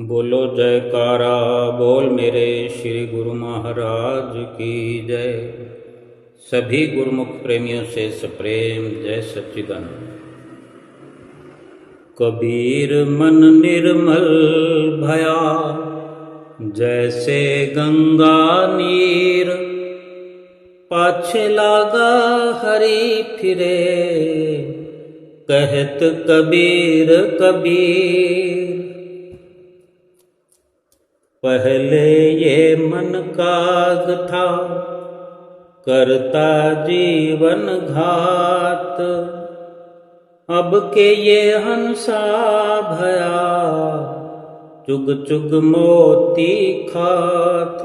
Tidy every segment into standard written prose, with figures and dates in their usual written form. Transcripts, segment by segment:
बोलो जयकारा बोल मेरे श्री गुरु महाराज की जय। सभी गुरुमुख प्रेमियों से सप्रेम जय सच्चिदानंद। कबीर मन निर्मल भया जैसे गंगा नीर, पाछे लागा हरि फिरे कहत कबीर कबीर। पहले ये मन काग था करता जीवन घात, अब के ये हंसा भया चुग चुग मोती खात।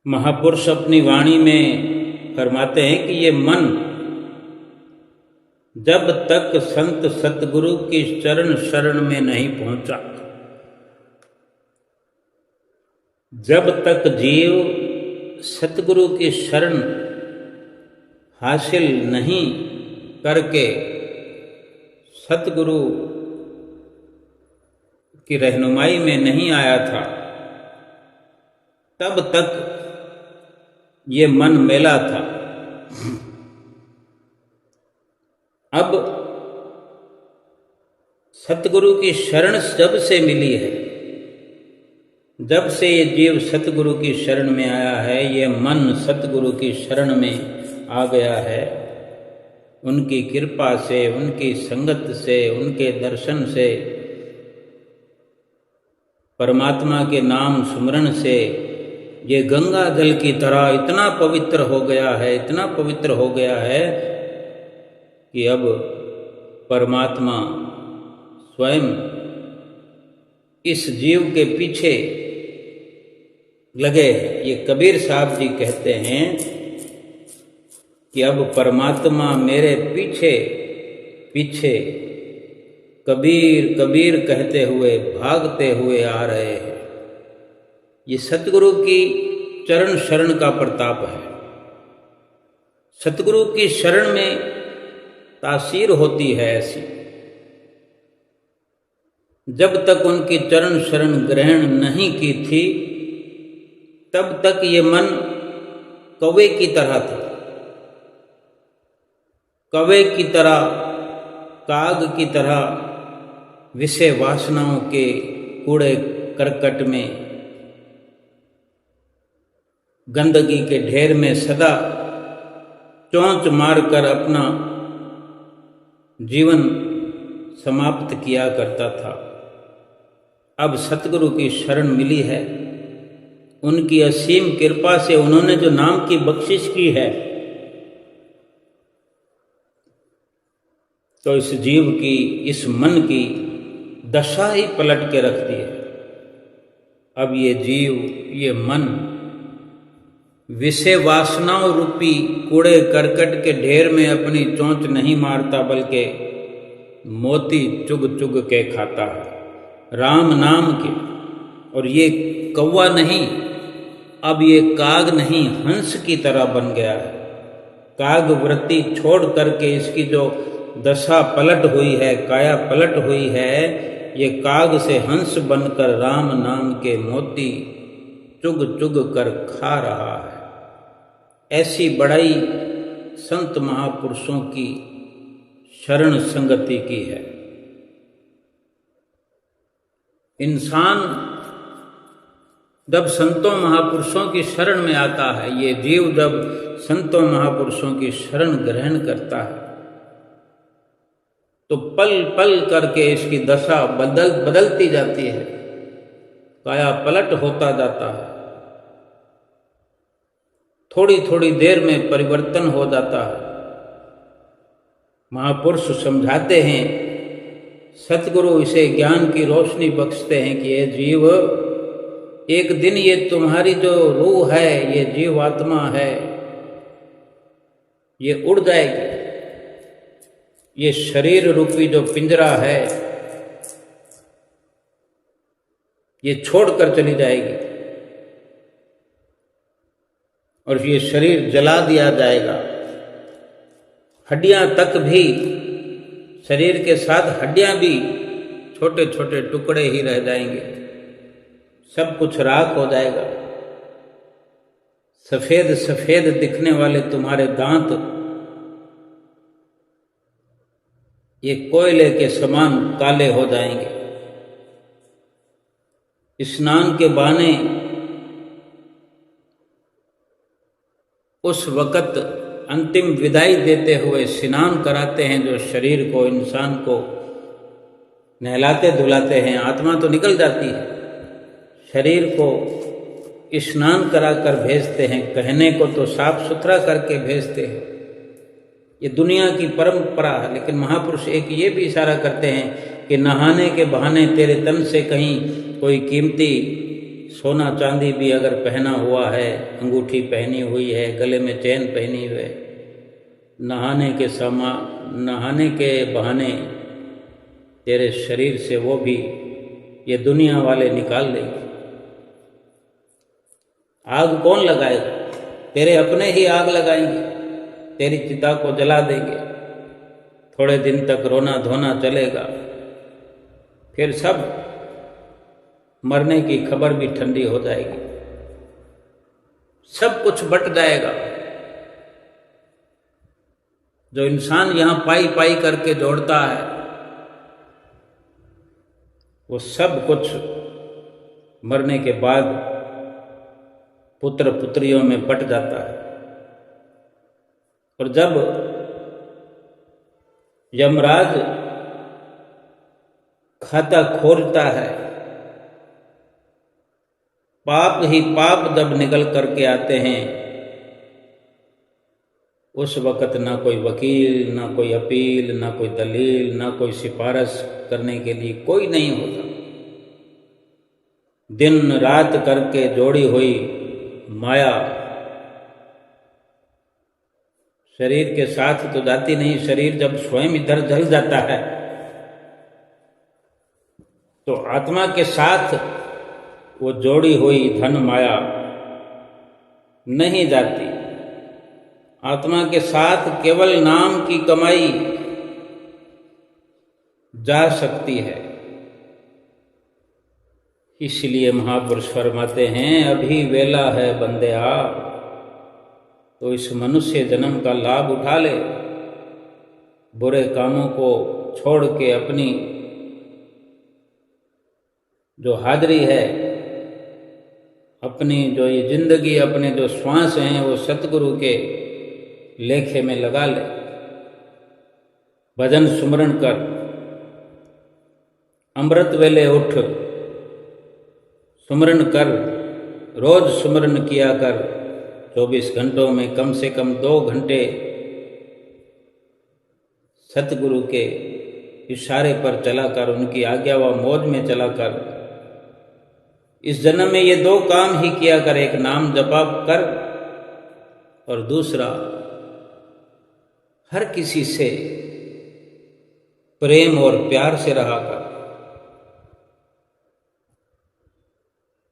महापुरुष अपनी वाणी में फरमाते हैं कि ये मन जब तक संत सतगुरु की चरण शरण में नहीं पहुंचा, जब तक जीव सतगुरु की शरण हासिल नहीं करके सतगुरु की रहनुमाई में नहीं आया था, तब तक ये मन मेला था। अब सतगुरु की शरण जब से मिली है, जब से ये जीव सतगुरु की शरण में आया है, ये मन सतगुरु की शरण में आ गया है, उनकी कृपा से, उनकी संगत से, उनके दर्शन से, परमात्मा के नाम सुमरण से ये गंगा जल की तरह इतना पवित्र हो गया है, इतना पवित्र हो गया है कि अब परमात्मा स्वयं इस जीव के पीछे लगे हैं। ये कबीर साहब जी कहते हैं कि अब परमात्मा मेरे पीछे पीछे कबीर कबीर कहते हुए भागते हुए आ रहे हैं। ये सतगुरु की चरण शरण का प्रताप है। सतगुरु की शरण में तासीर होती है ऐसी, जब तक उनकी चरण शरण ग्रहण नहीं की थी तब तक ये मन कौवे की तरह था, कौवे की तरह, काग की तरह विषय वासनाओं के कूड़े करकट में, गंदगी के ढेर में सदा चोंच मारकर अपना जीवन समाप्त किया करता था। अब सतगुरु की शरण मिली है, उनकी असीम कृपा से उन्होंने जो नाम की बख्शिश की है, तो इस जीव की, इस मन की दशा ही पलट के रख दी है। अब ये जीव, ये मन विषय वासनाओं रूपी कूड़े करकट के ढेर में अपनी चोंच नहीं मारता, बल्कि मोती चुग चुग के खाता है राम नाम के। और ये कौवा नहीं, अब ये काग नहीं, हंस की तरह बन गया है। काग वृत्ति छोड़ करके इसकी जो दशा पलट हुई है, काया पलट हुई है, ये काग से हंस बनकर राम नाम के मोती चुग चुग कर खा रहा है। ऐसी बड़ाई संत महापुरुषों की शरण संगति की है। इंसान जब संतों महापुरुषों की शरण में आता है, ये जीव जब संतों महापुरुषों की शरण ग्रहण करता है, तो पल पल करके इसकी दशा बदलती जाती है, काया पलट होता जाता है, थोड़ी थोड़ी देर में परिवर्तन हो जाता है। महापुरुष समझाते हैं, सतगुरु इसे ज्ञान की रोशनी बख्शते हैं कि ये जीव, एक दिन ये तुम्हारी जो रूह है, ये जीवात्मा है, ये उड़ जाएगी। ये शरीर रूपी जो पिंजरा है, ये छोड़कर चली जाएगी और ये शरीर जला दिया जाएगा। हड्डियां तक भी, शरीर के साथ हड्डियां भी छोटे छोटे टुकड़े ही रह जाएंगे, सब कुछ राख हो जाएगा। सफेद सफेद दिखने वाले तुम्हारे दांत ये कोयले के समान काले हो जाएंगे। स्नान के बहाने उस वक़्त अंतिम विदाई देते हुए स्नान कराते हैं जो शरीर को, इंसान को नहलाते धुलाते हैं। आत्मा तो निकल जाती है, शरीर को स्नान कराकर भेजते हैं, कहने को तो साफ सुथरा करके भेजते हैं। ये दुनिया की परंपरा है, लेकिन महापुरुष एक ये भी इशारा करते हैं कि नहाने के बहाने तेरे तन से कहीं कोई कीमती सोना चांदी भी अगर पहना हुआ है, अंगूठी पहनी हुई है, गले में चैन पहनी हुई है, नहाने के बहाने तेरे शरीर से वो भी ये दुनिया वाले निकाल देंगे। आग कौन लगाएगा? तेरे अपने ही आग लगाएंगे, तेरी चिता को जला देंगे। थोड़े दिन तक रोना धोना चलेगा, फिर सब मरने की खबर भी ठंडी हो जाएगी, सब कुछ बट जाएगा। जो इंसान यहां पाई पाई करके जोड़ता है वो सब कुछ मरने के बाद पुत्र पुत्रियों में बट जाता है। और जब यमराज खाता खोलता है, पाप ही पाप जब निकल करके आते हैं, उस वक़्त ना कोई वकील, ना कोई अपील, ना कोई दलील, ना कोई सिफारिश करने के लिए कोई नहीं होता। दिन रात करके जोड़ी हुई माया शरीर के साथ तो जाती नहीं। शरीर जब स्वयं इधर जल जाता है तो आत्मा के साथ वो जोड़ी हुई धन माया नहीं जाती। आत्मा के साथ केवल नाम की कमाई जा सकती है। इसलिए महापुरुष फरमाते हैं, अभी वेला है बंदेया, तो इस मनुष्य जन्म का लाभ उठा ले। बुरे कामों को छोड़ के अपनी जो हाजिरी है, अपनी जो ये जिंदगी, अपने जो श्वास हैं, वो सतगुरु के लेखे में लगा ले। भजन सुमरण कर, अमृत वेले उठ, सुमरण कर, रोज सुमरण किया कर। 24 घंटों में कम से कम 2 घंटे सतगुरु के इशारे पर चलाकर, उनकी आज्ञा व मौज में चलाकर इस जन्म में ये 2 काम ही किया कर। एक नाम जपा कर और दूसरा हर किसी से प्रेम और प्यार से रहा कर।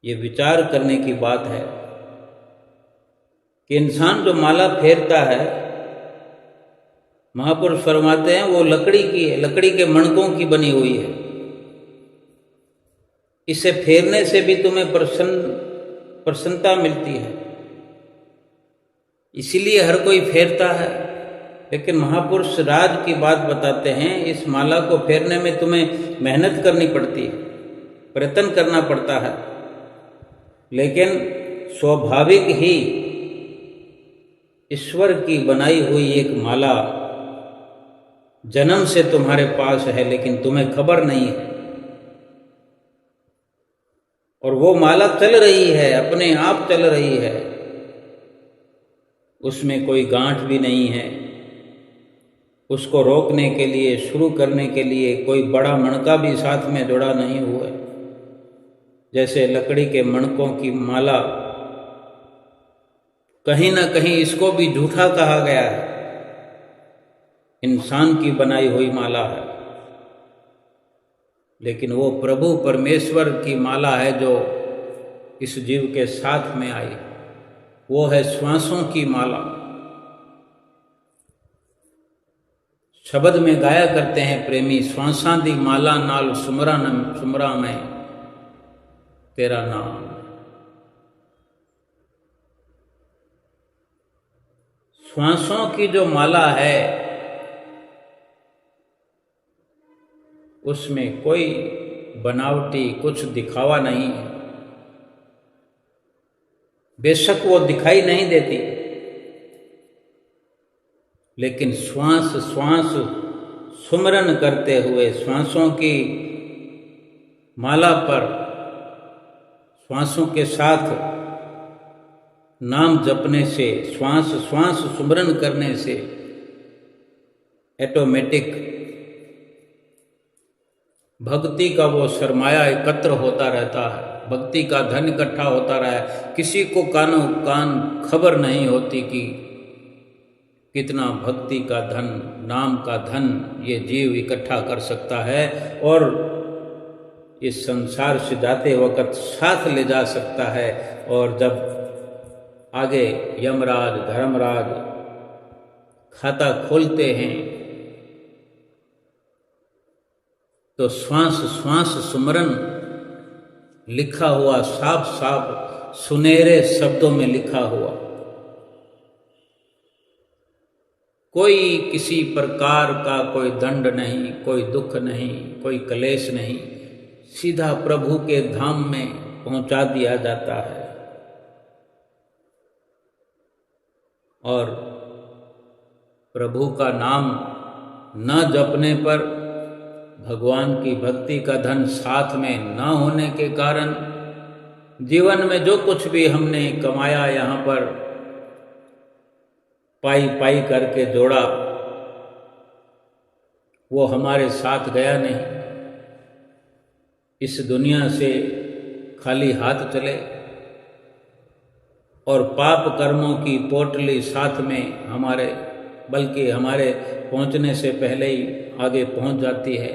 ये विचार करने की बात है कि इंसान जो माला फेरता है, महापुरुष फरमाते हैं वो लकड़ी की है, लकड़ी के मणकों की बनी हुई है। इसे फेरने से भी तुम्हें प्रसन्नता मिलती है, इसीलिए हर कोई फेरता है। लेकिन महापुरुष राज की बात बताते हैं, इस माला को फेरने में तुम्हें मेहनत करनी पड़ती है, प्रयत्न करना पड़ता है। लेकिन स्वाभाविक ही ईश्वर की बनाई हुई एक माला जन्म से तुम्हारे पास है, लेकिन तुम्हें खबर नहीं है। और वो माला चल रही है, अपने आप चल रही है, उसमें कोई गांठ भी नहीं है। उसको रोकने के लिए, शुरू करने के लिए कोई बड़ा मणका भी साथ में जुड़ा नहीं हुआ है। जैसे लकड़ी के मणकों की माला, कहीं ना कहीं इसको भी झूठा कहा गया है, इंसान की बनाई हुई माला है। लेकिन वो प्रभु परमेश्वर की माला है जो इस जीव के साथ में आई, वो है श्वासों की माला। शब्द में गाया करते हैं प्रेमी, श्वासां दी माला नाल सुमरा मैं तेरा नाम। श्वासों की जो माला है उसमें कोई बनावटी कुछ दिखावा नहीं है। बेशक वो दिखाई नहीं देती, लेकिन श्वास श्वास सुमरन करते हुए, श्वासों की माला पर श्वासों के साथ नाम जपने से, श्वास श्वास सुमरन करने से ऑटोमेटिक भक्ति का वो सरमाया एकत्र होता रहता है, भक्ति का धन इकट्ठा होता रहा है। किसी को कान खबर नहीं होती कि कितना भक्ति का धन, नाम का धन ये जीव इकट्ठा कर सकता है और इस संसार से जाते वक्त साथ ले जा सकता है। और जब आगे यमराज धर्मराज खाता खोलते हैं तो श्वास श्वास सुमरन लिखा हुआ, साफ साफ सुनहरे शब्दों में लिखा हुआ, कोई किसी प्रकार का कोई दंड नहीं, कोई दुख नहीं, कोई क्लेश नहीं, सीधा प्रभु के धाम में पहुंचा दिया जाता है। और प्रभु का नाम न जपने पर, भगवान की भक्ति का धन साथ में न होने के कारण जीवन में जो कुछ भी हमने कमाया, यहाँ पर पाई पाई करके जोड़ा, वो हमारे साथ गया नहीं। इस दुनिया से खाली हाथ चले और पाप कर्मों की पोटली साथ में हमारे, बल्कि हमारे पहुंचने से पहले ही आगे पहुंच जाती है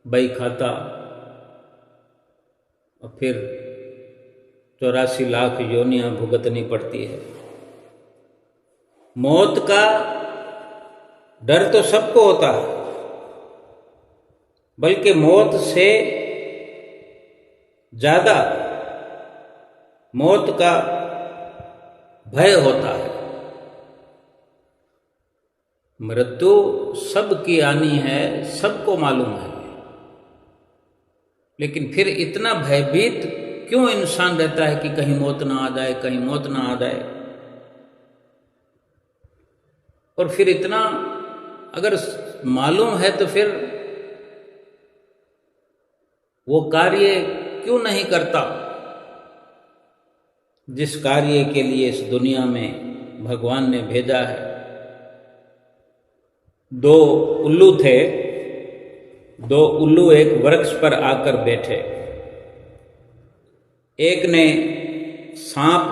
बई खाता, और फिर 84 लाख योनियां भुगतनी पड़ती है। मौत का डर तो सबको होता है, बल्कि मौत से ज्यादा मौत का भय होता है। मृत्यु सबकी आनी है, सबको मालूम है, लेकिन फिर इतना भयभीत क्यों इंसान रहता है कि कहीं मौत ना आ जाए, कहीं मौत ना आ जाए। और फिर इतना अगर मालूम है तो फिर वो कार्य क्यों नहीं करता जिस कार्य के लिए इस दुनिया में भगवान ने भेजा है। 2 उल्लू थे, 2 उल्लू एक वृक्ष पर आकर बैठे। एक ने सांप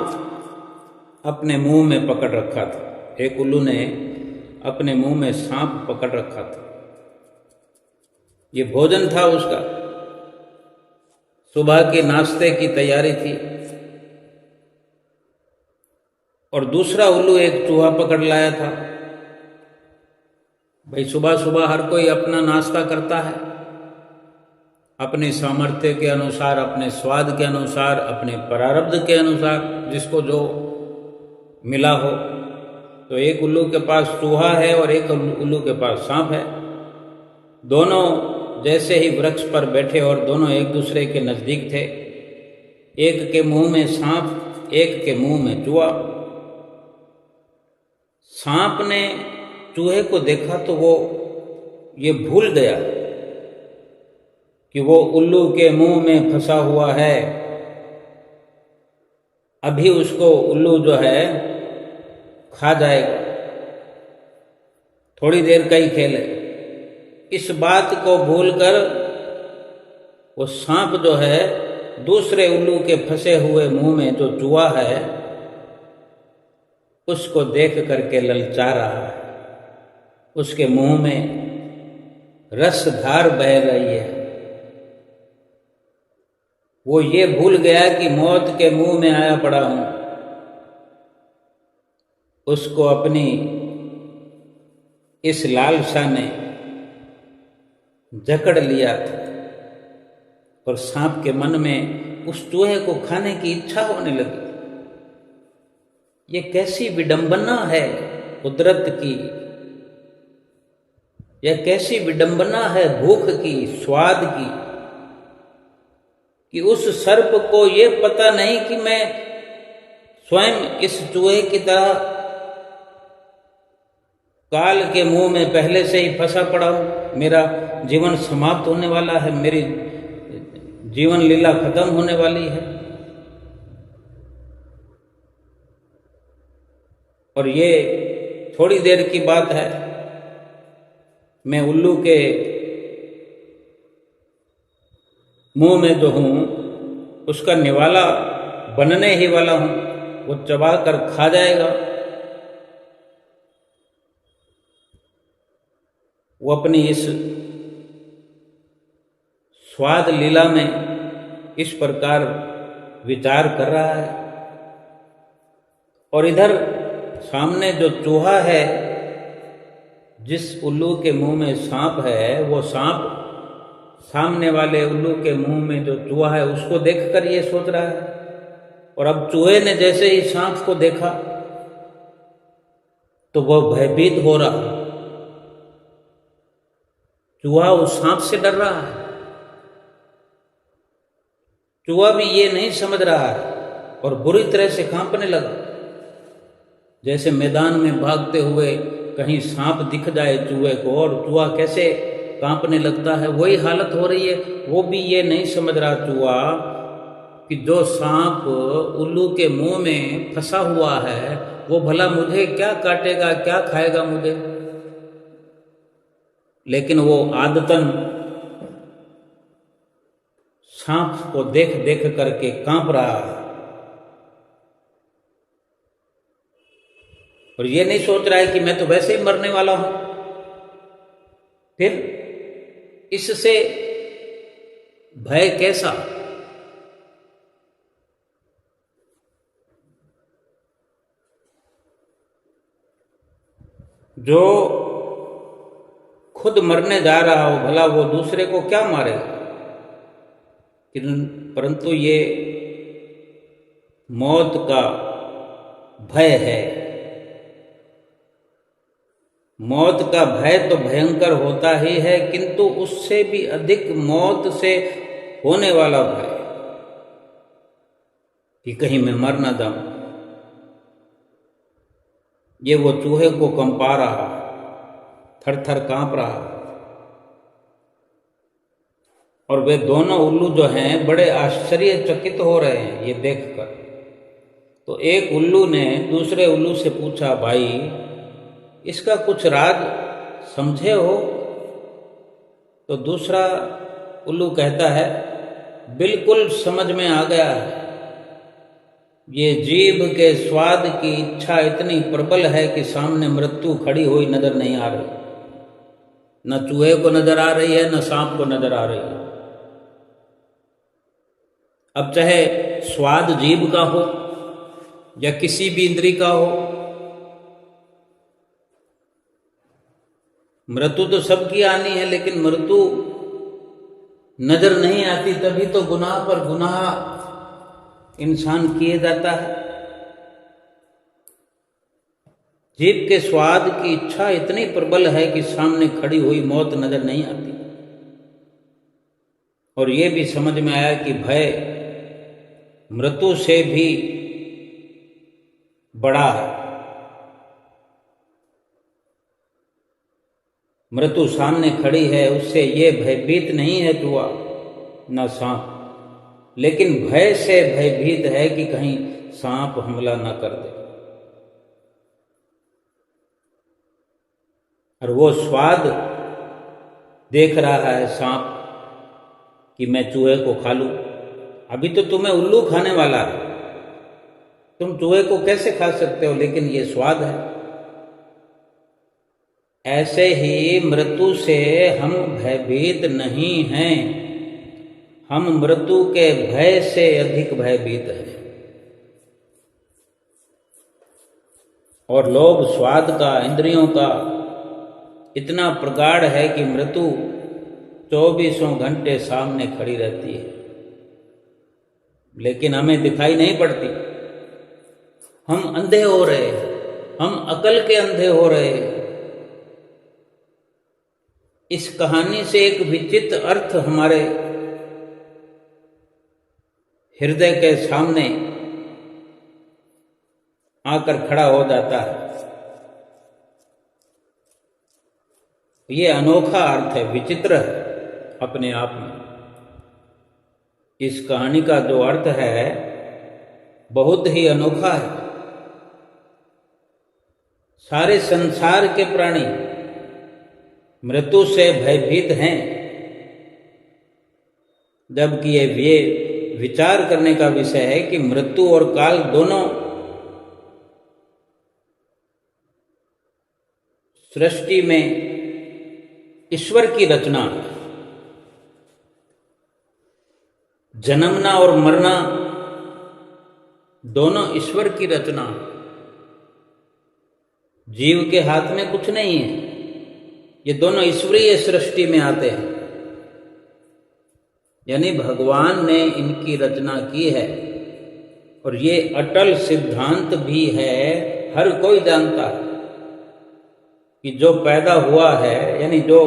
अपने मुंह में पकड़ रखा था, एक उल्लू ने अपने मुंह में सांप पकड़ रखा था। ये भोजन था उसका, सुबह के नाश्ते की तैयारी थी। और दूसरा उल्लू एक चूहा पकड़ लाया था। भाई सुबह सुबह हर कोई अपना नाश्ता करता है, अपने सामर्थ्य के अनुसार, अपने स्वाद के अनुसार, अपने प्रारब्ध के अनुसार, जिसको जो मिला हो। तो एक उल्लू के पास चूहा है और एक उल्लू के पास सांप है। दोनों जैसे ही वृक्ष पर बैठे और दोनों एक दूसरे के नजदीक थे, एक के मुंह में सांप, एक के मुंह में चूहा। सांप ने चूहे को देखा तो वो ये भूल गया कि वो उल्लू के मुंह में फंसा हुआ है। अभी उसको उल्लू जो है खा जाएगा, थोड़ी देर का ही खेल है। इस बात को भूलकर वो सांप जो है दूसरे उल्लू के फंसे हुए मुंह में जो चूहा है उसको देख करके ललचा रहा है। उसके मुंह में रसधार बह रही है। वो ये भूल गया कि मौत के मुंह में आया पड़ा हूं। उसको अपनी इस लालसा ने जकड़ लिया था और सांप के मन में उस चूहे को खाने की इच्छा होने लगी। ये कैसी विडंबना है कुदरत की, यह कैसी विडंबना है भूख की, स्वाद की, कि उस सर्प को ये पता नहीं कि मैं स्वयं इस चूहे की तरह काल के मुंह में पहले से ही फंसा पड़ा हूं, मेरा जीवन समाप्त होने वाला है, मेरी जीवन लीला खत्म होने वाली है। और ये थोड़ी देर की बात है, मैं उल्लू के मुंह में जो हूं उसका निवाला बनने ही वाला हूं, वो चबा कर खा जाएगा। वो अपनी इस स्वाद लीला में इस प्रकार विचार कर रहा है। और इधर सामने जो चूहा है, जिस उल्लू के मुंह में सांप है, वो सांप सामने वाले उल्लू के मुंह में जो चूहा है उसको देखकर ये सोच रहा है। और अब चूहे ने जैसे ही सांप को देखा तो वह भयभीत हो रहा। चूहा उस सांप से डर रहा है। चूहा भी ये नहीं समझ रहा है और बुरी तरह से कांपने लगा। जैसे मैदान में भागते हुए कहीं सांप दिख जाए चूहे को और चूहा कैसे कांपने लगता है, वही हालत हो रही है। वो भी ये नहीं समझ रहा चूहा कि जो सांप उल्लू के मुंह में फंसा हुआ है वो भला मुझे क्या काटेगा, क्या खाएगा मुझे। लेकिन वो आदतन सांप को देख देख करके कांप रहा है और ये नहीं सोच रहा है कि मैं तो वैसे ही मरने वाला हूं। फिर इससे भय कैसा? जो खुद मरने जा रहा हो भला वो दूसरे को क्या मारेगा। परंतु ये मौत का भय है। मौत का भय तो भयंकर होता ही है, किंतु उससे भी अधिक मौत से होने वाला भय कि कहीं मैं मर ना जाऊं, ये वो चूहे को कंपा रहा, थर थर कांप रहा। और वे दोनों उल्लू जो हैं बड़े आश्चर्यचकित हो रहे हैं ये देखकर। तो एक उल्लू ने दूसरे उल्लू से पूछा, भाई इसका कुछ राज समझे हो? तो दूसरा उल्लू कहता है, बिल्कुल समझ में आ गया है। ये जीभ के स्वाद की इच्छा इतनी प्रबल है कि सामने मृत्यु खड़ी हुई नजर नहीं आ रही। न चूहे को नजर आ रही है, न सांप को नजर आ रही है। अब चाहे स्वाद जीभ का हो या किसी भी इंद्री का हो, मृत्यु तो सबकी आनी है, लेकिन मृत्यु नजर नहीं आती। तभी तो गुनाह पर गुनाह इंसान किए जाता है। जीभ के स्वाद की इच्छा इतनी प्रबल है कि सामने खड़ी हुई मौत नजर नहीं आती। और ये भी समझ में आया कि भय मृत्यु से भी बड़ा है। मृत्यु सामने खड़ी है, उससे ये भयभीत नहीं है चूहा न सांप, लेकिन भय से भयभीत है कि कहीं सांप हमला न कर दे। और वो स्वाद देख रहा है सांप कि मैं चूहे को खा लूं। अभी तो तुम्हें उल्लू खाने वाला है, तुम चूहे को कैसे खा सकते हो? लेकिन ये स्वाद है। ऐसे ही मृत्यु से हम भयभीत नहीं हैं, हम मृत्यु के भय से अधिक भयभीत हैं। और लोभ स्वाद का, इंद्रियों का इतना प्रगाढ़ है कि मृत्यु 24 घंटे सामने खड़ी रहती है, लेकिन हमें दिखाई नहीं पड़ती। हम अंधे हो रहे हैं, हम अकल के अंधे हो रहे हैं। इस कहानी से एक विचित्र अर्थ हमारे हृदय के सामने आकर खड़ा हो जाता है। ये अनोखा अर्थ है, विचित्र है अपने आप में। इस कहानी का जो अर्थ है बहुत ही अनोखा है। सारे संसार के प्राणी मृत्यु से भयभीत हैं, जबकि ये विचार करने का विषय है कि मृत्यु और काल दोनों सृष्टि में ईश्वर की रचना है। जन्मना और मरना दोनों ईश्वर की रचना है। जीव के हाथ में कुछ नहीं है, ये दोनों ईश्वरीय सृष्टि में आते हैं। यानी भगवान ने इनकी रचना की है, और ये अटल सिद्धांत भी है, हर कोई जानता है कि जो पैदा हुआ है, यानी जो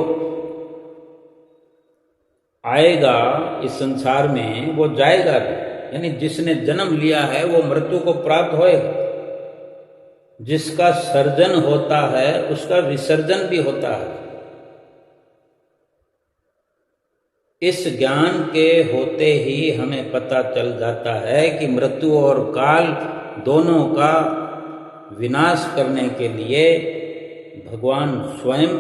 आएगा इस संसार में वो जाएगा भी। यानी जिसने जन्म लिया है वो मृत्यु को प्राप्त होएगा। जिसका सर्जन होता है उसका विसर्जन भी होता है। इस ज्ञान के होते ही हमें पता चल जाता है कि मृत्यु और काल दोनों का विनाश करने के लिए भगवान स्वयं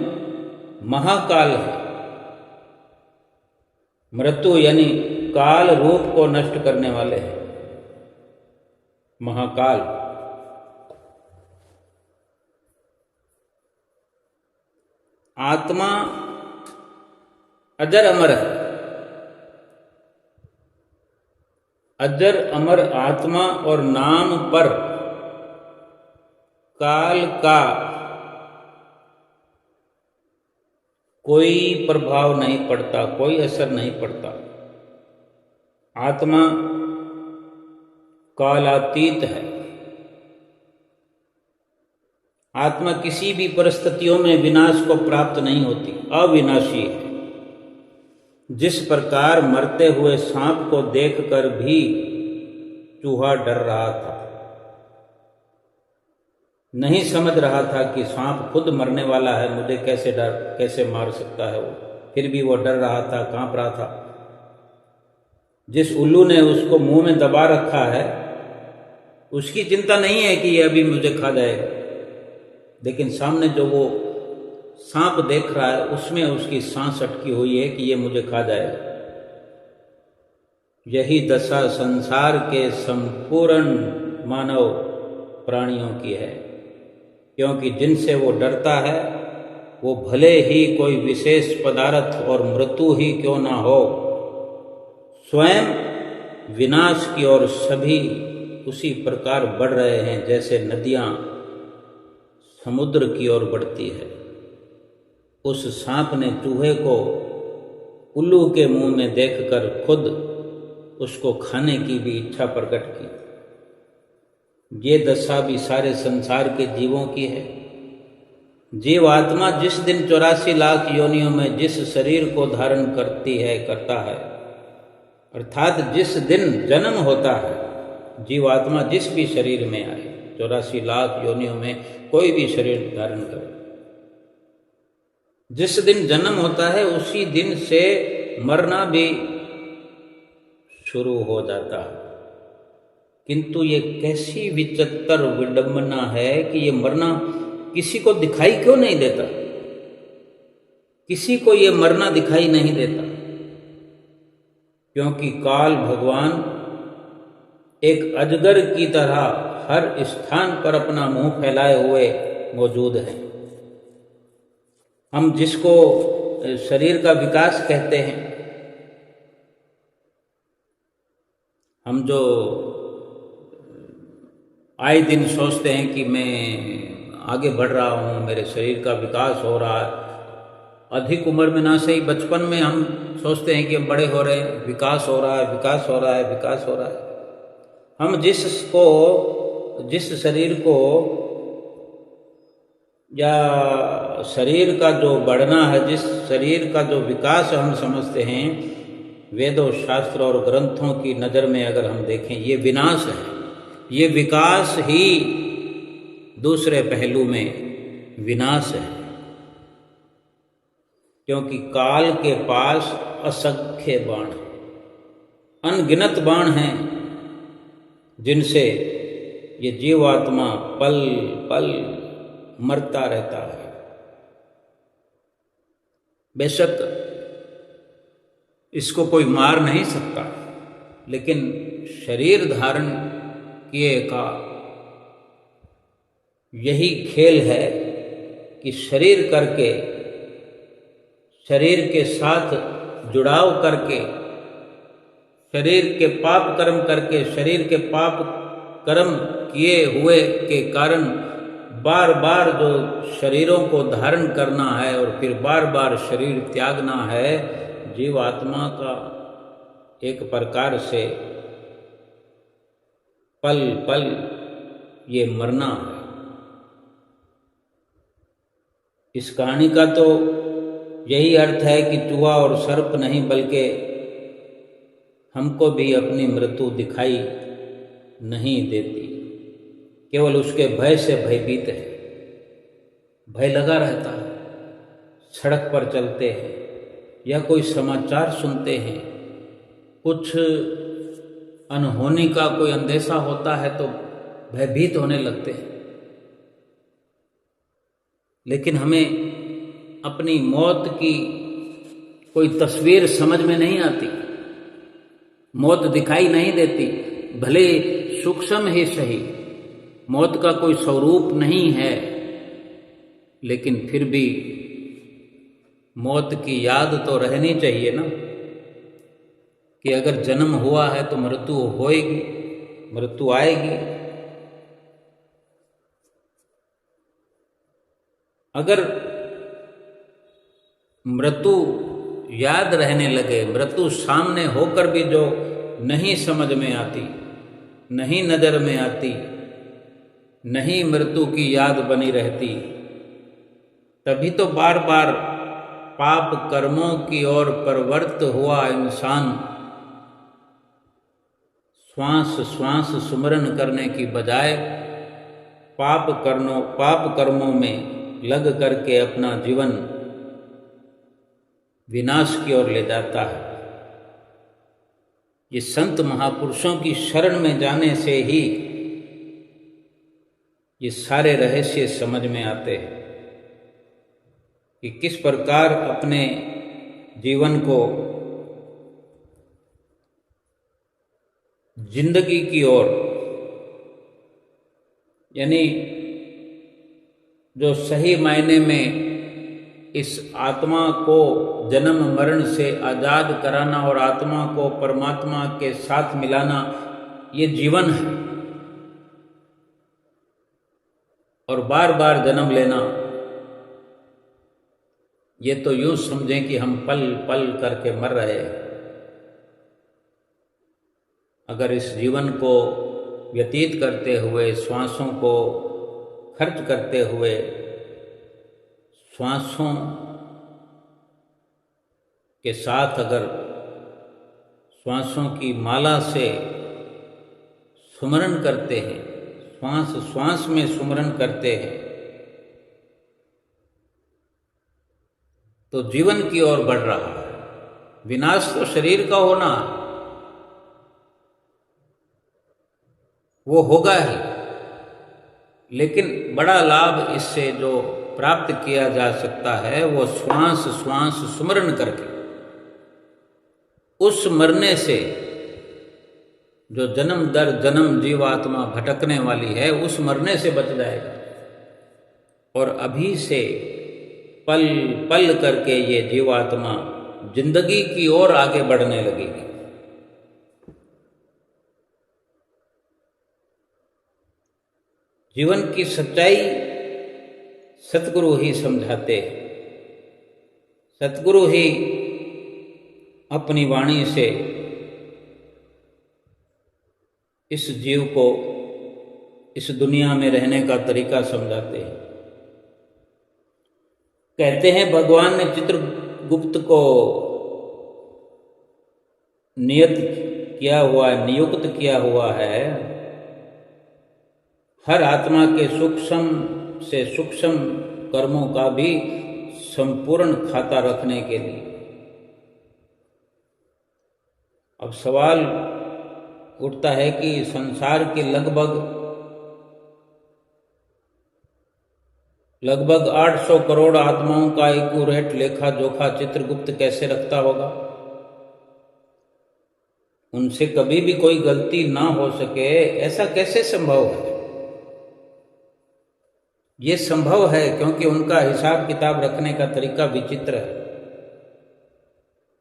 महाकाल है। मृत्यु यानी काल रूप को नष्ट करने वाले हैं, महाकाल। आत्मा अजर अमर है। अजर अमर आत्मा और नाम पर काल का कोई प्रभाव नहीं पड़ता, कोई असर नहीं पड़ता। आत्मा कालातीत है। आत्मा किसी भी परिस्थितियों में विनाश को प्राप्त नहीं होती, अविनाशी है। जिस प्रकार मरते हुए सांप को देखकर भी चूहा डर रहा था, नहीं समझ रहा था कि सांप खुद मरने वाला है, मुझे कैसे मार सकता है वो, फिर भी वो डर रहा था, कांप रहा था। जिस उल्लू ने उसको मुंह में दबा रखा है उसकी चिंता नहीं है कि ये अभी मुझे खा जाएगा, लेकिन सामने जो वो सांप देख रहा है उसमें उसकी सांस अटकी हुई है कि ये मुझे खा जाएगा। यही दशा संसार के संपूर्ण मानव प्राणियों की है, क्योंकि जिनसे वो डरता है वो भले ही कोई विशेष पदार्थ और मृत्यु ही क्यों ना हो, स्वयं विनाश की ओर सभी उसी प्रकार बढ़ रहे हैं जैसे नदियां समुद्र की ओर बढ़ती है। उस सांप ने चूहे को उल्लू के मुंह में देखकर खुद उसको खाने की भी इच्छा प्रकट की। ये दशा भी सारे संसार के जीवों की है। जीव आत्मा जिस दिन 84 लाख योनियों में जिस शरीर को धारण करता है, अर्थात जिस दिन जन्म होता है, जीवात्मा जिस भी शरीर में आए, 84 लाख योनियों में कोई भी शरीर धारण करे, जिस दिन जन्म होता है उसी दिन से मरना भी शुरू हो जाता है। किंतु ये कैसी विचित्र विडंबना है कि ये मरना किसी को दिखाई क्यों नहीं देता। किसी को ये मरना दिखाई नहीं देता, क्योंकि काल भगवान एक अजगर की तरह हर स्थान पर अपना मुंह फैलाए हुए मौजूद है। हम जिसको शरीर का विकास कहते हैं, हम जो आए दिन सोचते हैं कि मैं आगे बढ़ रहा हूँ, मेरे शरीर का विकास हो रहा है, अधिक उम्र में ना सही, बचपन में हम सोचते हैं कि हम बड़े हो रहे हैं, विकास हो रहा है, विकास हो रहा है, विकास हो रहा है। हम जिस शरीर को या शरीर का जो बढ़ना है, जिस शरीर का जो विकास हम समझते हैं, वेदों, शास्त्र और ग्रंथों की नज़र में अगर हम देखें, ये विनाश है। ये विकास ही दूसरे पहलू में विनाश है, क्योंकि काल के पास असंख्य बाण, अनगिनत बाण हैं, जिनसे ये जीवात्मा पल पल मरता रहता है। बेशक इसको कोई मार नहीं सकता, लेकिन शरीर धारण किए का यही खेल है कि शरीर करके, शरीर के साथ जुड़ाव करके, शरीर के पाप कर्म करके, शरीर के पाप कर्म किए हुए के कारण बार बार जो शरीरों को धारण करना है और फिर बार बार शरीर त्यागना है, जीवात्मा का एक प्रकार से पल पल ये मरना है। इस कहानी का तो यही अर्थ है कि चूहा और सर्प नहीं, बल्कि हमको भी अपनी मृत्यु दिखाई नहीं देती, केवल उसके भय से भयभीत है। भय लगा रहता है, सड़क पर चलते हैं या कोई समाचार सुनते हैं, कुछ अनहोनी का कोई अंदेशा होता है तो भयभीत होने लगते हैं। लेकिन हमें अपनी मौत की कोई तस्वीर समझ में नहीं आती, मौत दिखाई नहीं देती, भले सूक्ष्म ही सही, मौत का कोई स्वरूप नहीं है, लेकिन फिर भी मौत की याद तो रहनी चाहिए ना, कि अगर जन्म हुआ है तो मृत्यु होएगी, मृत्यु आएगी। अगर मृत्यु याद रहने लगे, मृत्यु सामने होकर भी जो नहीं समझ में आती, नहीं नजर में आती, नहीं मृत्यु की याद बनी रहती, तभी तो बार बार पाप कर्मों की ओर प्रवृत्त हुआ इंसान श्वास श्वास सुमरन करने की बजाय पाप कर्मों में लग करके अपना जीवन विनाश की ओर ले जाता है। ये संत महापुरुषों की शरण में जाने से ही ये सारे रहस्य समझ में आते हैं कि किस प्रकार अपने जीवन को जिंदगी की ओर, यानी जो सही मायने में इस आत्मा को जन्म मरण से आजाद कराना और आत्मा को परमात्मा के साथ मिलाना, ये जीवन है। और बार बार जन्म लेना, ये तो यूं समझें कि हम पल पल करके मर रहे हैं। अगर इस जीवन को व्यतीत करते हुए, श्वासों को खर्च करते हुए, श्वासों के साथ अगर श्वासों की माला से सुमरन करते हैं, श्वास श्वास में सुमरन करते हैं, तो जीवन की ओर बढ़ रहा है। विनाश तो शरीर का होना, वो होगा ही, लेकिन बड़ा लाभ इससे जो प्राप्त किया जा सकता है वो श्वास श्वास सुमरन करके, उस मरने से जो जन्म दर जन्म जीवात्मा भटकने वाली है, उस मरने से बच जाएगा और अभी से पल पल करके ये जीवात्मा जिंदगी की ओर आगे बढ़ने लगेगी। जीवन की सच्चाई सतगुरु ही समझाते हैं। सतगुरु ही अपनी वाणी से इस जीव को इस दुनिया में रहने का तरीका समझाते हैं। कहते हैं भगवान ने चित्रगुप्त को नियुक्त किया हुआ है हर आत्मा के सूक्ष्म से सूक्ष्म कर्मों का भी संपूर्ण खाता रखने के लिए। अब सवाल उठता है कि संसार के लगभग 800 करोड़ आत्माओं का एक्यूरेट लेखा जोखा चित्रगुप्त कैसे रखता होगा? उनसे कभी भी कोई गलती ना हो सके, ऐसा कैसे संभव है? ये संभव है क्योंकि उनका हिसाब किताब रखने का तरीका विचित्र है।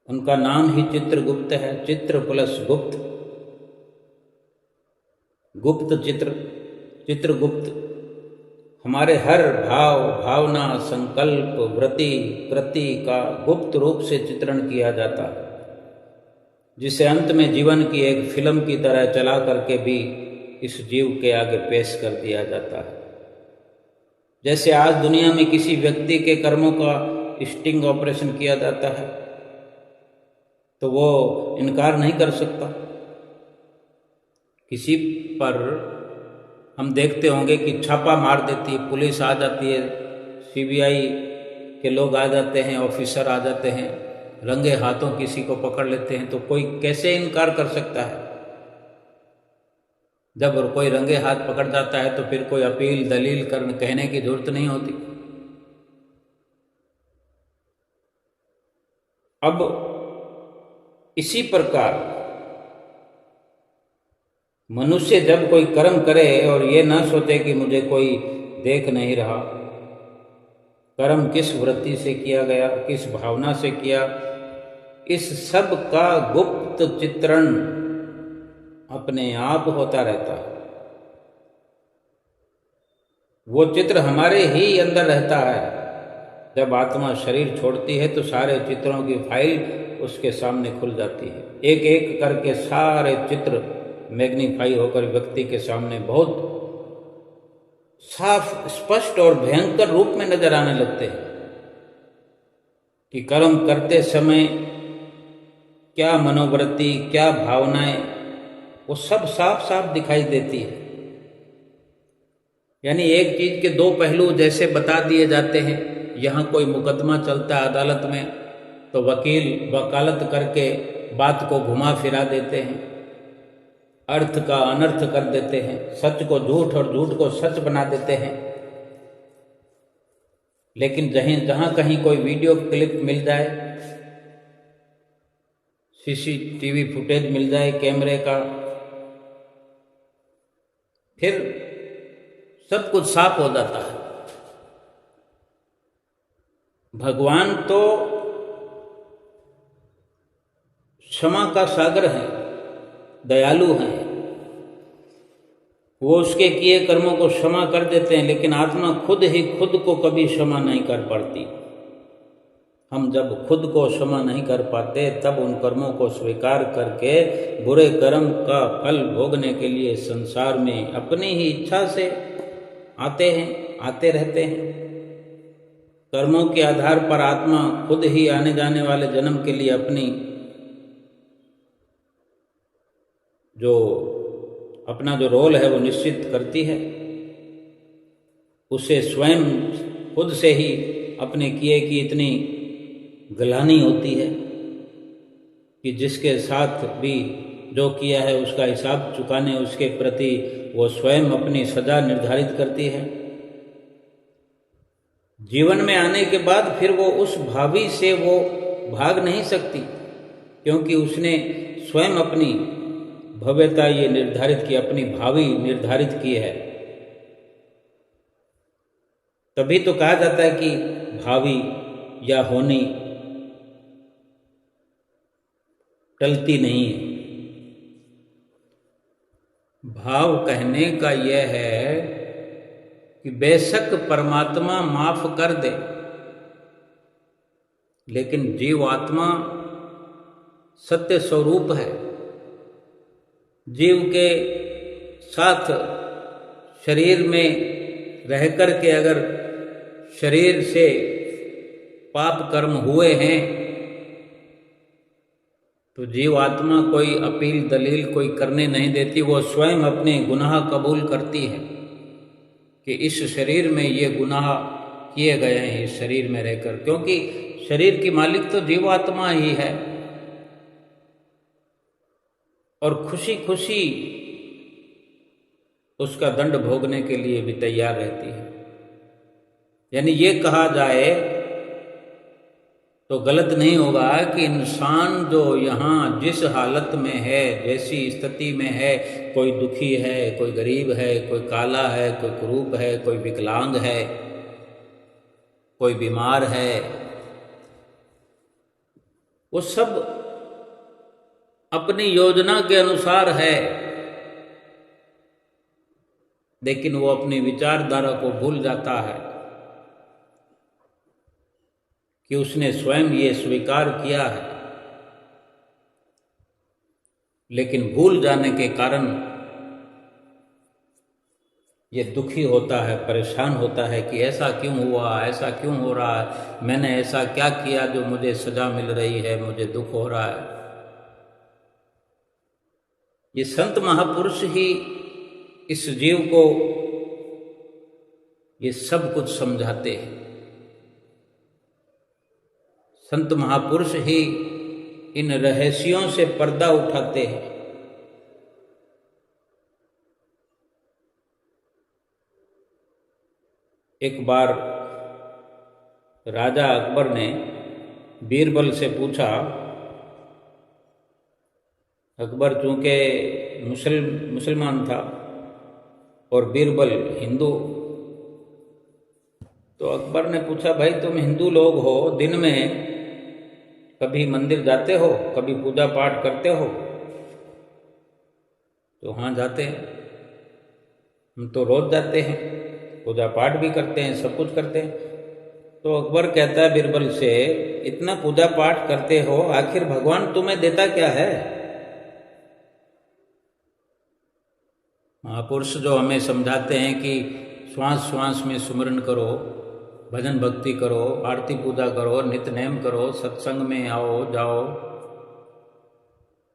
उनका नाम ही चित्रगुप्त है। चित्र प्लस गुप्त, गुप्त चित्र, चित्रगुप्त। हमारे हर भाव, भावना, संकल्प, वृत्ति, कृति का गुप्त रूप से चित्रण किया जाता है, जिसे अंत में जीवन की एक फिल्म की तरह चला करके भी इस जीव के आगे पेश कर दिया जाता है। जैसे आज दुनिया में किसी व्यक्ति के कर्मों का स्टिंग ऑपरेशन किया जाता है तो वो इनकार नहीं कर सकता। किसी पर हम देखते होंगे कि छापा मार देती है, पुलिस आ जाती है, सीबीआई के लोग आ जाते हैं, ऑफिसर आ जाते हैं, रंगे हाथों किसी को पकड़ लेते हैं, तो कोई कैसे इनकार कर सकता है? जब कोई रंगे हाथ पकड़ जाता है तो फिर कोई अपील दलील कहने की जरूरत नहीं होती। अब इसी प्रकार मनुष्य जब कोई कर्म करे और ये ना सोचे कि मुझे कोई देख नहीं रहा, कर्म किस वृत्ति से किया गया, किस भावना से किया, इस सब का गुप्त चित्रण अपने आप होता रहता है। वो चित्र हमारे ही अंदर रहता है। जब आत्मा शरीर छोड़ती है तो सारे चित्रों की फाइल उसके सामने खुल जाती है। एक एक करके सारे चित्र मैग्नीफाई होकर व्यक्ति के सामने बहुत साफ, स्पष्ट और भयंकर रूप में नजर आने लगते हैं कि कर्म करते समय क्या मनोवृत्ति, क्या भावनाएं, वो सब साफ साफ दिखाई देती है। यानी एक चीज के दो पहलू जैसे बता दिए जाते हैं। यहाँ कोई मुकदमा चलता है अदालत में तो वकील वकालत करके बात को घुमा फिरा देते हैं, अर्थ का अनर्थ कर देते हैं, सच को झूठ और झूठ को सच बना देते हैं। लेकिन जहाँ कहीं कोई वीडियो क्लिप मिल जाए, सीसीटीवी फुटेज मिल जाए कैमरे का, फिर सब कुछ साफ हो जाता है। भगवान तो क्षमा का सागर है, दयालु हैं। वो उसके किए कर्मों को क्षमा कर देते हैं, लेकिन आत्मा खुद ही खुद को कभी क्षमा नहीं कर पाती। हम जब खुद को क्षमा नहीं कर पाते तब उन कर्मों को स्वीकार करके बुरे कर्म का फल भोगने के लिए संसार में अपनी ही इच्छा से आते रहते हैं। कर्मों के आधार पर आत्मा खुद ही आने जाने वाले जन्म के लिए अपनी अपना जो रोल है वो निश्चित करती है। उसे स्वयं खुद से ही अपने किए की इतनी ग्लानि होती है कि जिसके साथ भी जो किया है उसका हिसाब चुकाने उसके प्रति वो स्वयं अपनी सजा निर्धारित करती है। जीवन में आने के बाद फिर वो उस भावी से वो भाग नहीं सकती, क्योंकि उसने स्वयं अपनी भव्यता ये निर्धारित की, अपनी भावी निर्धारित की है। तभी तो कहा जाता है कि भावी या होनी टलती नहीं है। भाव कहने का यह है कि बेशक परमात्मा माफ कर दे, लेकिन जीवात्मा सत्य स्वरूप है। जीव के साथ शरीर में रह कर के अगर शरीर से पाप कर्म हुए हैं तो जीवात्मा कोई अपील दलील कोई करने नहीं देती। वो स्वयं अपने गुनाह कबूल करती है कि इस शरीर में ये गुनाह किए गए हैं इस शरीर में रहकर, क्योंकि शरीर की मालिक तो जीवात्मा ही है और खुशी खुशी उसका दंड भोगने के लिए भी तैयार रहती है। यानी ये कहा जाए तो गलत नहीं होगा कि इंसान जो यहाँ जिस हालत में है, जैसी स्थिति में है, कोई दुखी है, कोई गरीब है, कोई काला है, कोई कुरूप है, कोई विकलांग है, कोई बीमार है, वो सब अपनी योजना के अनुसार है, लेकिन वो अपनी विचारधारा को भूल जाता है कि उसने स्वयं ये स्वीकार किया है। लेकिन भूल जाने के कारण ये दुखी होता है, परेशान होता है कि ऐसा क्यों हुआ, ऐसा क्यों हो रहा है, मैंने ऐसा क्या किया जो मुझे सजा मिल रही है, मुझे दुख हो रहा है। ये संत महापुरुष ही इस जीव को ये सब कुछ समझाते हैं। संत महापुरुष ही इन रहस्यों से पर्दा उठाते हैं। एक बार राजा अकबर ने बीरबल से पूछा, अकबर चूंकि मुसलमान था और बीरबल हिंदू, तो अकबर ने पूछा, भाई तुम हिंदू लोग हो, दिन में कभी मंदिर जाते हो, कभी पूजा पाठ करते हो? तो हाँ जाते हैं, हम तो रोज जाते हैं, पूजा पाठ भी करते हैं, सब कुछ करते हैं। तो अकबर कहता है बीरबल से, इतना पूजा पाठ करते हो, आखिर भगवान तुम्हें देता क्या है? महापुरुष जो हमें समझाते हैं कि श्वास श्वास में सुमिरन करो, भजन भक्ति करो, आरती पूजा करो, नित्य नेम करो, सत्संग में आओ जाओ,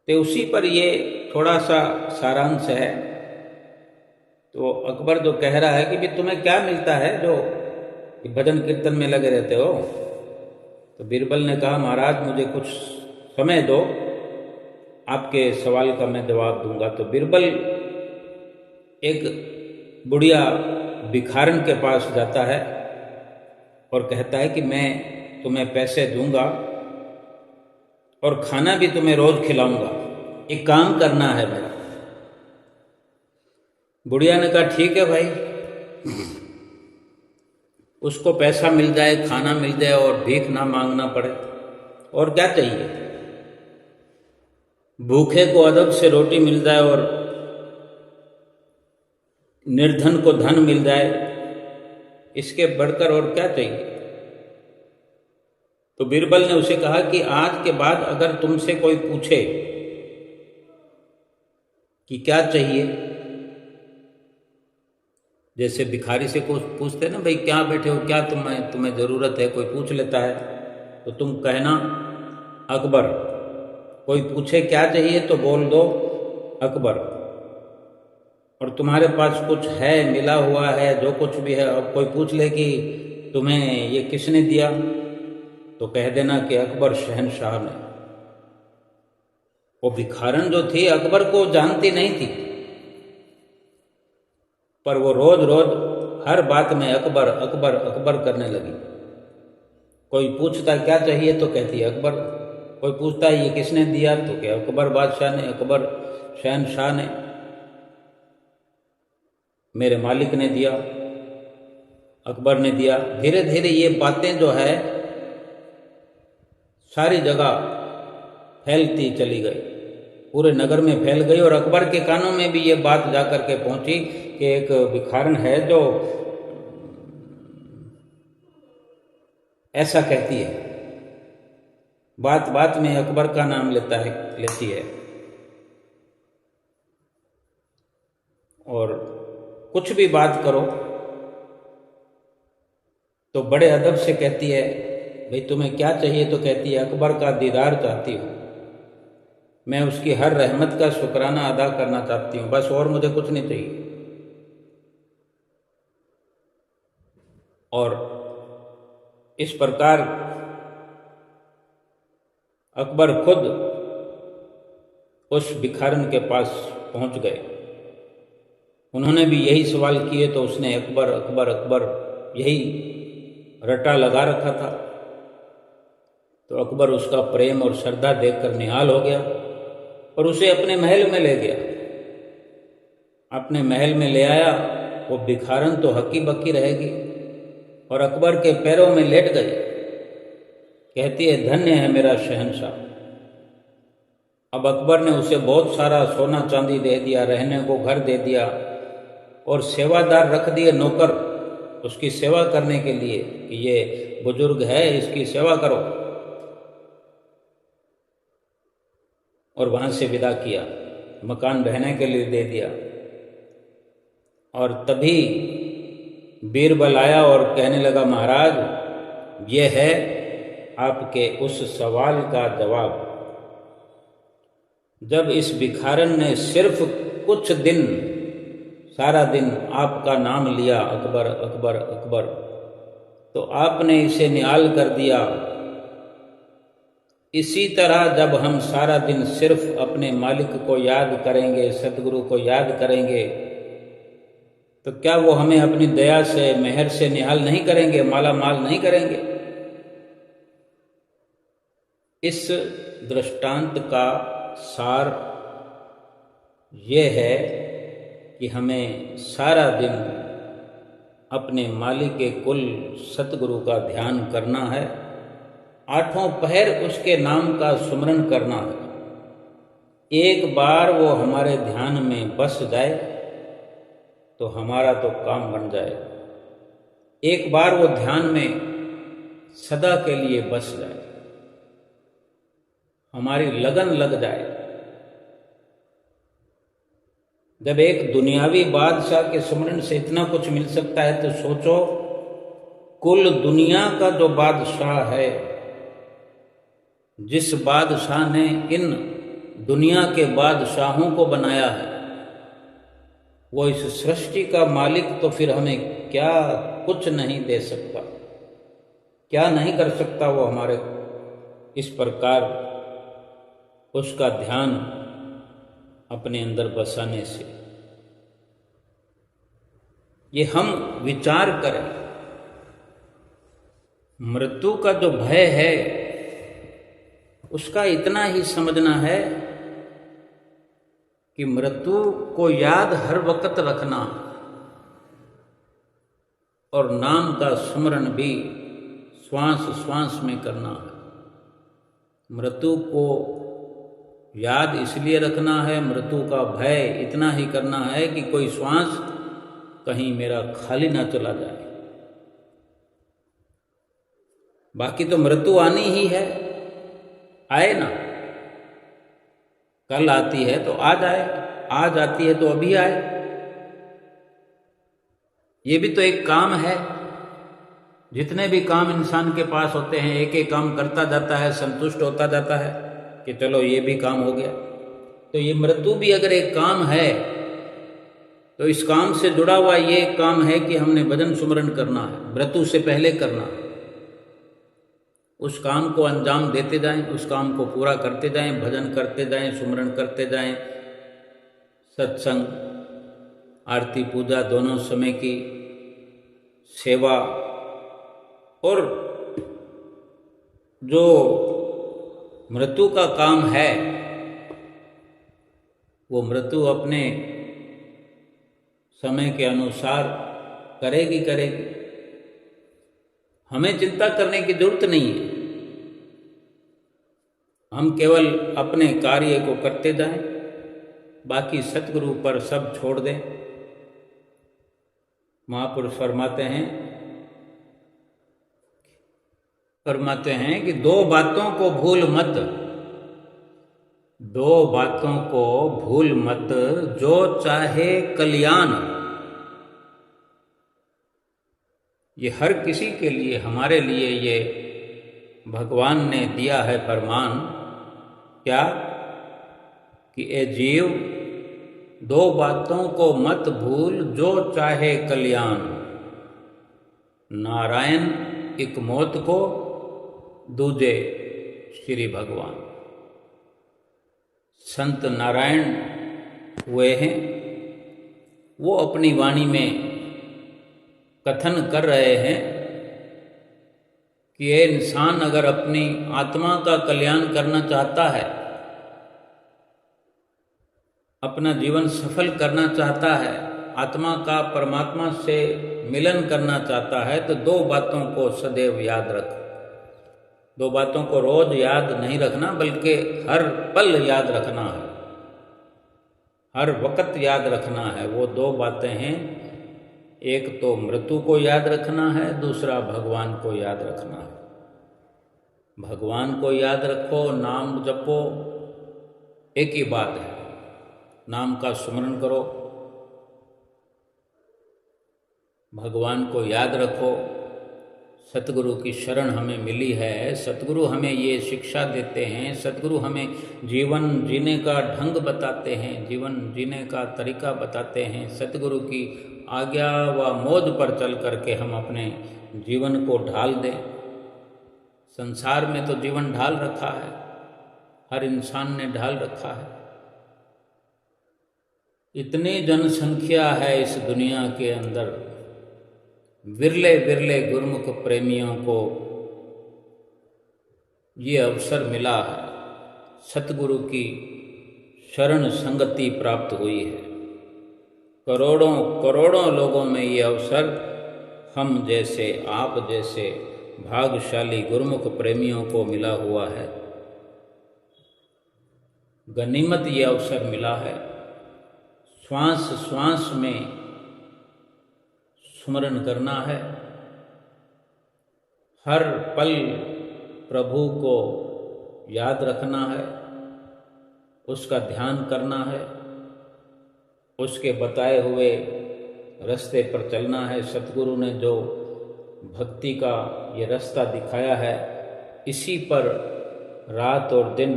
तो उसी पर ये थोड़ा सा सारांश है। तो अकबर जो कह रहा है कि भी तुम्हें क्या मिलता है जो भजन कीर्तन में लगे रहते हो? तो बीरबल ने कहा, महाराज मुझे कुछ समय दो, आपके सवाल का मैं जवाब दूंगा। तो बीरबल एक बुढ़िया भिखारन के पास जाता है और कहता है कि मैं तुम्हें पैसे दूंगा और खाना भी तुम्हें रोज खिलाऊंगा, एक काम करना है मेरा। बुढ़िया ने कहा, ठीक है भाई, उसको पैसा मिल जाए, खाना मिल जाए और भीख ना मांगना पड़े, और क्या चाहिए? भूखे को अदब से रोटी मिल जाए और निर्धन को धन मिल जाए, इसके बढ़कर और क्या चाहिए? तो बीरबल ने उसे कहा कि आज के बाद अगर तुमसे कोई पूछे कि क्या चाहिए, जैसे भिखारी से कुछ पूछते ना, भाई क्या बैठे हो, क्या तुम्हें जरूरत है, कोई पूछ लेता है, तो तुम कहना अकबर। कोई पूछे क्या चाहिए तो बोल दो अकबर। और तुम्हारे पास कुछ है, मिला हुआ है, जो कुछ भी है, अब कोई पूछ ले कि तुम्हें ये किसने दिया, तो कह देना कि अकबर शहंशाह ने। वो भिखारन जो थी अकबर को जानती नहीं थी, पर वो रोज रोज हर बात में अकबर अकबर अकबर करने लगी। कोई पूछता क्या चाहिए तो कहती अकबर, कोई पूछता है ये किसने दिया तो क्या अकबर बादशाह ने, अकबर शहंशाह ने, मेरे मालिक ने दिया, अकबर ने दिया। धीरे धीरे ये बातें जो है सारी जगह फैलती चली गई, पूरे नगर में फैल गई। और अकबर के कानों में भी ये बात जाकर के पहुंची कि एक भिखारन है जो ऐसा कहती है। बात बात में अकबर का नाम लेती है। और कुछ भी बात करो तो बड़े अदब से कहती है, भाई तुम्हें क्या चाहिए? तो कहती है अकबर का दीदार चाहती हूँ, मैं उसकी हर रहमत का शुक्राना अदा करना चाहती हूँ, बस और मुझे कुछ नहीं चाहिए। और इस प्रकार अकबर खुद उस भिखारन के पास पहुंच गए। उन्होंने भी यही सवाल किए तो उसने अकबर अकबर अकबर यही रटा लगा रखा था। तो अकबर उसका प्रेम और श्रद्धा देखकर निहाल हो गया और उसे अपने महल में ले गया। अपने महल में ले आया। वो भिखारन तो हक्की बक्की रहेगी और अकबर के पैरों में लेट गई। कहती है धन्य है मेरा शहंशाह। अब अकबर ने उसे बहुत सारा सोना चांदी दे दिया, रहने को घर दे दिया और सेवादार रख दिए, नौकर उसकी सेवा करने के लिए कि ये बुजुर्ग है, इसकी सेवा करो। और वहां से विदा किया, मकान रहने के लिए दे दिया। और तभी बीरबल आया और कहने लगा महाराज ये है आपके उस सवाल का जवाब। जब इस भिखारन ने सिर्फ कुछ दिन, सारा दिन आपका नाम लिया अकबर अकबर अकबर, तो आपने इसे निहाल कर दिया। इसी तरह जब हम सारा दिन सिर्फ अपने मालिक को याद करेंगे, सद्गुरु को याद करेंगे, तो क्या वो हमें अपनी दया से, मेहर से निहाल नहीं करेंगे, माला माल नहीं करेंगे? इस दृष्टांत का सार ये है कि हमें सारा दिन अपने मालिक के कुल सतगुरु का ध्यान करना है, आठों पहर उसके नाम का सुमरन करना है। एक बार वो हमारे ध्यान में बस जाए तो हमारा तो काम बन जाएगा। एक बार वो ध्यान में सदा के लिए बस जाए, हमारी लगन लग जाए। जब एक दुनियावी बादशाह के सुमरन से इतना कुछ मिल सकता है तो सोचो कुल दुनिया का जो बादशाह है, जिस बादशाह ने इन दुनिया के बादशाहों को बनाया है, वो इस सृष्टि का मालिक, तो फिर हमें क्या कुछ नहीं दे सकता? क्या नहीं कर सकता वो हमारे? इस प्रकार उसका ध्यान अपने अंदर बसाने से ये हम विचार करें। मृत्यु का जो भय है उसका इतना ही समझना है कि मृत्यु को याद हर वक्त रखना और नाम का स्मरण भी श्वास श्वास में करना है। मृत्यु को याद इसलिए रखना है, मृत्यु का भय इतना ही करना है कि कोई श्वास कहीं मेरा खाली ना चला जाए। बाकी तो मृत्यु आनी ही है, आए ना। कल आती है तो आज आए, आज आती है तो अभी आए। ये भी तो एक काम है। जितने भी काम इंसान के पास होते हैं, एक एक काम करता जाता है, संतुष्ट होता जाता है कि चलो ये भी काम हो गया। तो ये मृत्यु भी अगर एक काम है तो इस काम से जुड़ा हुआ ये एक काम है कि हमने भजन सुमरन करना है, मृत्यु से पहले करना है। उस काम को अंजाम देते जाएं, उस काम को पूरा करते जाएं, भजन करते जाएं, सुमरन करते जाएं, सत्संग, आरती, पूजा, दोनों समय की सेवा। और जो मृत्यु का काम है वो मृत्यु अपने समय के अनुसार करेगी। हमें चिंता करने की जरूरत नहीं है। हम केवल अपने कार्य को करते जाएं, बाकी सतगुरु पर सब छोड़ दें। महापुरुष फरमाते हैं फरमाते हैं कि दो बातों को भूल मत, दो बातों को भूल मत, जो चाहे कल्याण। ये हर किसी के लिए, हमारे लिए ये भगवान ने दिया है फरमान। क्या कि ए जीव, दो बातों को मत भूल, जो चाहे कल्याण। नारायण एक मौत को, दूजे श्री भगवान। संत नारायण हुए हैं, वो अपनी वाणी में कथन कर रहे हैं कि ये इंसान अगर अपनी आत्मा का कल्याण करना चाहता है, अपना जीवन सफल करना चाहता है, आत्मा का परमात्मा से मिलन करना चाहता है, तो दो बातों को सदैव याद रख। दो बातों को रोज याद नहीं रखना, बल्कि हर पल याद रखना है, हर वक्त याद रखना है। वो दो बातें हैं, एक तो मृत्यु को याद रखना है, दूसरा भगवान को याद रखना है। भगवान को याद रखो, नाम जपो, एक ही बात है। नाम का स्मरण करो, भगवान को याद रखो। सतगुरु की शरण हमें मिली है, सतगुरु हमें ये शिक्षा देते हैं, सतगुरु हमें जीवन जीने का ढंग बताते हैं, जीवन जीने का तरीका बताते हैं। सतगुरु की आज्ञा व मौज पर चल करके हम अपने जीवन को ढाल दें। संसार में तो जीवन ढाल रखा है, हर इंसान ने ढाल रखा है। इतनी जनसंख्या है इस दुनिया के अंदर, विरले विरले गुरुमुख प्रेमियों को ये अवसर मिला है, सतगुरु की शरण संगति प्राप्त हुई है। करोड़ों करोड़ों लोगों में ये अवसर हम जैसे, आप जैसे भाग्यशाली गुरुमुख प्रेमियों को मिला हुआ है। गनीमत ये अवसर मिला है। श्वास श्वास में स्मरण करना है, हर पल प्रभु को याद रखना है, उसका ध्यान करना है, उसके बताए हुए रास्ते पर चलना है। सतगुरु ने जो भक्ति का ये रास्ता दिखाया है, इसी पर रात और दिन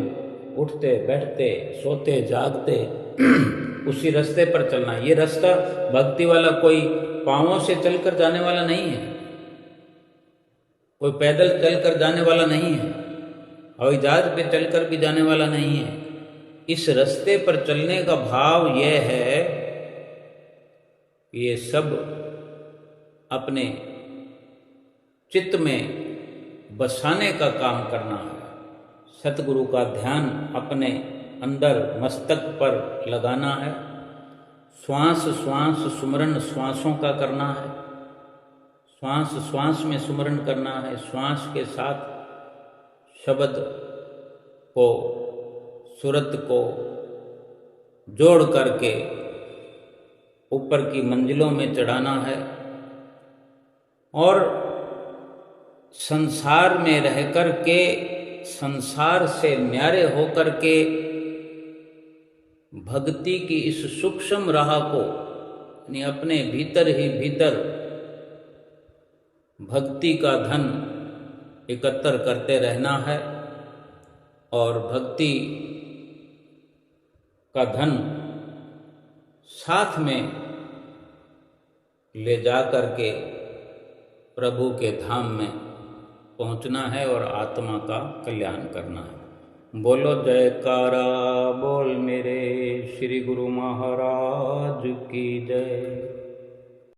उठते बैठते सोते जागते उसी रास्ते पर चलना। ये रास्ता भक्ति वाला कोई पांवों से चलकर जाने वाला नहीं है, कोई पैदल चलकर जाने वाला नहीं है, हवाई जहाज पे चलकर भी जाने वाला नहीं है। इस रास्ते पर चलने का भाव यह है कि ये सब अपने चित्त में बसाने का काम करना है। सतगुरु का ध्यान अपने अंदर मस्तक पर लगाना है। श्वास श्वास सुमरन श्वासों का करना है, श्वास श्वास में सुमरन करना है। श्वास के साथ शब्द को, सुरत को जोड़ करके ऊपर की मंजिलों में चढ़ाना है। और संसार में रह कर के, संसार से न्यारे होकर के भक्ति की इस सूक्ष्म राह को, यानी अपने भीतर ही भीतर भक्ति का धन एकत्र करते रहना है। और भक्ति का धन साथ में ले जा कर के प्रभु के धाम में पहुंचना है और आत्मा का कल्याण करना है। बोलो जयकारा बोल मेरे श्री गुरु महाराज की जय।